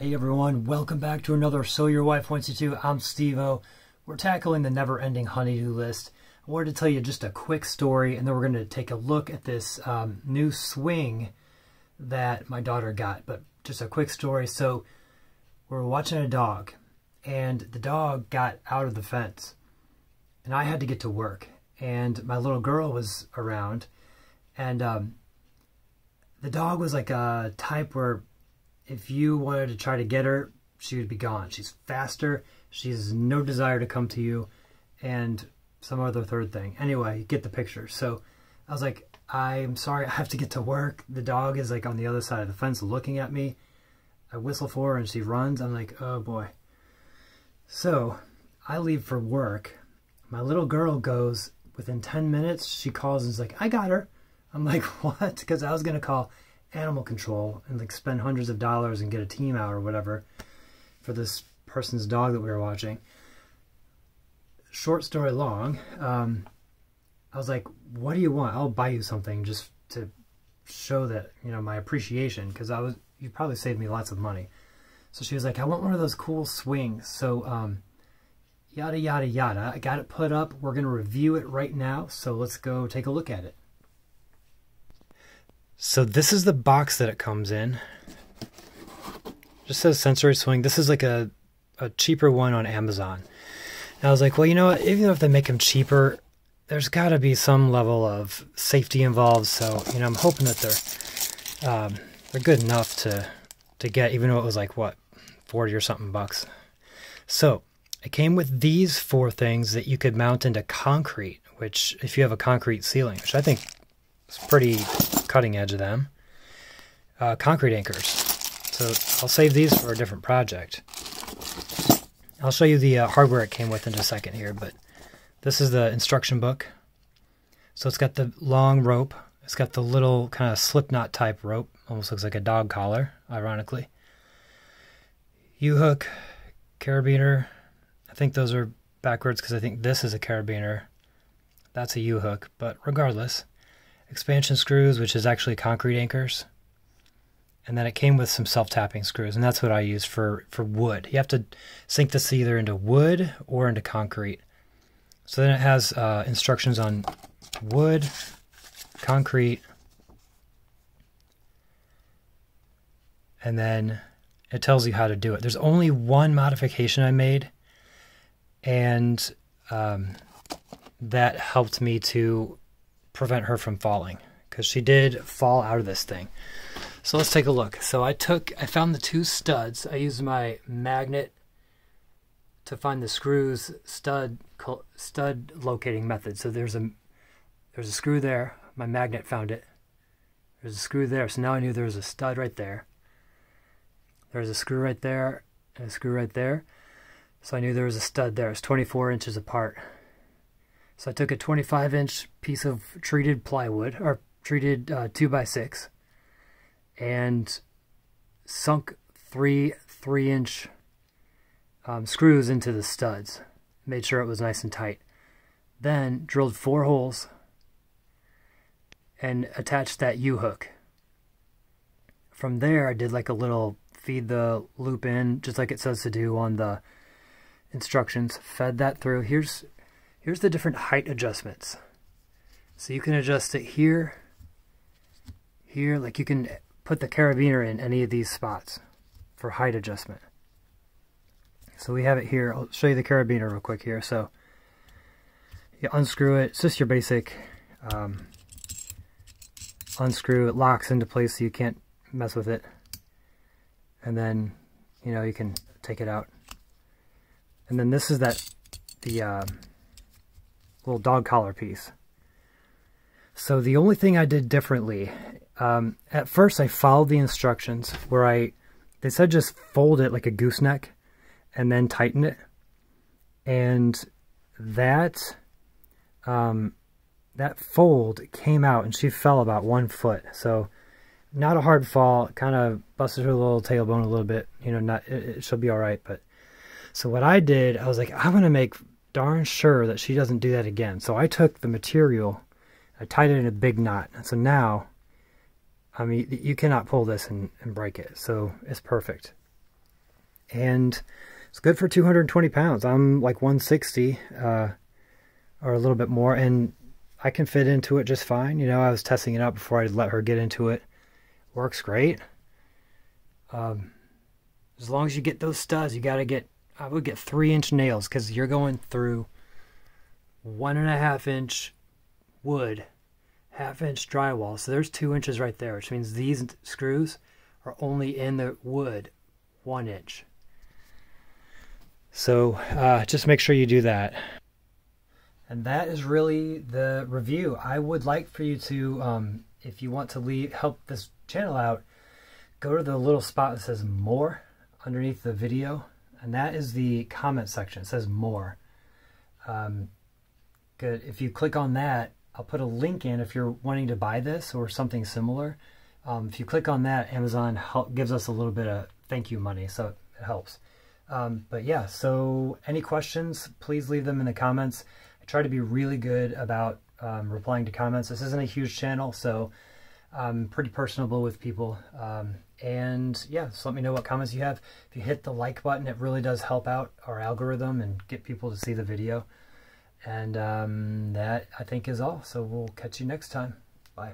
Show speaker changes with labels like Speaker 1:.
Speaker 1: Hey everyone, welcome back to another So Your Wife Wants You To. I'm Steve-O. We're tackling the never-ending honey-do list. I wanted to tell you just a quick story, and then we're going to take a look at this new swing that my daughter got. But just a quick story. So we're watching a dog, and the dog got out of the fence, and I had to get to work, and my little girl was around, and the dog was like a type where if you wanted to try to get her, she would be gone. She's faster. She has no desire to come to you, and some other third thing. Anyway, you get the picture. So I was like, I'm sorry, I have to get to work. The dog is like on the other side of the fence looking at me. I whistle for her and she runs. I'm like, oh boy. So I leave for work. My little girl goes, within 10 minutes, she calls and is like, I got her. I'm like, what? Because I was going to call animal control and like spend hundreds of dollars and get a team out or whatever for this person's dog that we were watching. Short story long, I was like, what do you want? I'll buy you something just to show that, you know, my appreciation, because you probably saved me lots of money. So she was like, I want one of those cool swings. So yada yada yada, I got it put up. We're going to review it right now, so let's go take a look at it. So this is the box that it comes in. Just says sensory swing. This is like a cheaper one on Amazon. And I was like, well, you know what? Even if they make them cheaper, there's got to be some level of safety involved. So, you know, I'm hoping that they're good enough to get, even though it was like, what, 40 or something bucks. So it came with these 4 things that you could mount into concrete, which if you have a concrete ceiling, which I think is pretty cutting edge of them. Concrete anchors. So I'll save these for a different project. I'll show you the hardware it came with in a second here, but this is the instruction book. So it's got the long rope. It's got the little kind of slip knot type rope. Almost looks like a dog collar, ironically. U-hook, carabiner. I think those are backwards because I think this is a carabiner. That's a U-hook, but regardless. Expansion screws, which is actually concrete anchors. And then it came with some self-tapping screws, and that's what I use for wood. You have to sink this either into wood or into concrete. So then it has instructions on wood, concrete, and then it tells you how to do it. There's only one modification I made, and that helped me to prevent her from falling, because she did fall out of this thing. So let's take a look. So I found the 2 studs. I used my magnet to find the screws stud locating method. So there's a screw there. My magnet found it. There's a screw there. So now I knew there was a stud right there. There's a screw right there and a screw right there. So I knew there was a stud there. It's 24 inches apart. So I took a 25-inch piece of treated plywood, or treated 2x6, and sunk 3 3-inch screws into the studs. Made sure it was nice and tight. Then drilled 4 holes and attached that U-hook. From there, I did like a little feed the loop in, just like it says to do on the instructions. Fed that through. Here's the different height adjustments. So you can adjust it here, like you can put the carabiner in any of these spots for height adjustment. So we have it here. I'll show you the carabiner real quick here. So you unscrew it. It's just your basic unscrew. It locks into place so you can't mess with it. And then, you know, you can take it out. And then this is the little dog collar piece. So the only thing I did differently, at first I followed the instructions where they said just fold it like a gooseneck and then tighten it. And that fold came out and she fell about 1 foot. So not a hard fall, kind of busted her little tailbone a little bit, you know, she'll be all right. But so what I did, I was like, I'm going to make darn sure that she doesn't do that again. So I took the material, I tied it in a big knot. And so now, I mean, you cannot pull this and break it. So it's perfect. and it's good for 220 pounds. I'm like 160 or a little bit more, and I can fit into it just fine. You know, I was testing it out before I let her get into it. Works great. As long as you get those studs, you got to get, I would get 3-inch nails, because you're going through 1.5-inch wood, 1/2-inch drywall. So there's 2 inches right there, which means these screws are only in the wood 1 inch. So just make sure you do that. And that is really the review. I would like for you to, if you want to help this channel out, go to the little spot that says more underneath the video, and that is the comment section. It says more. Good. If you click on that, I'll put a link in if you're wanting to buy this or something similar. If you click on that, Amazon gives us a little bit of thank you money, so it helps. But yeah, so any questions, please leave them in the comments. I try to be really good about replying to comments. This isn't a huge channel, so I'm pretty personable with people. And yeah, so let me know what comments you have. If you hit the like button, it really does help out our algorithm and get people to see the video. And that, I think, is all. So we'll catch you next time. Bye.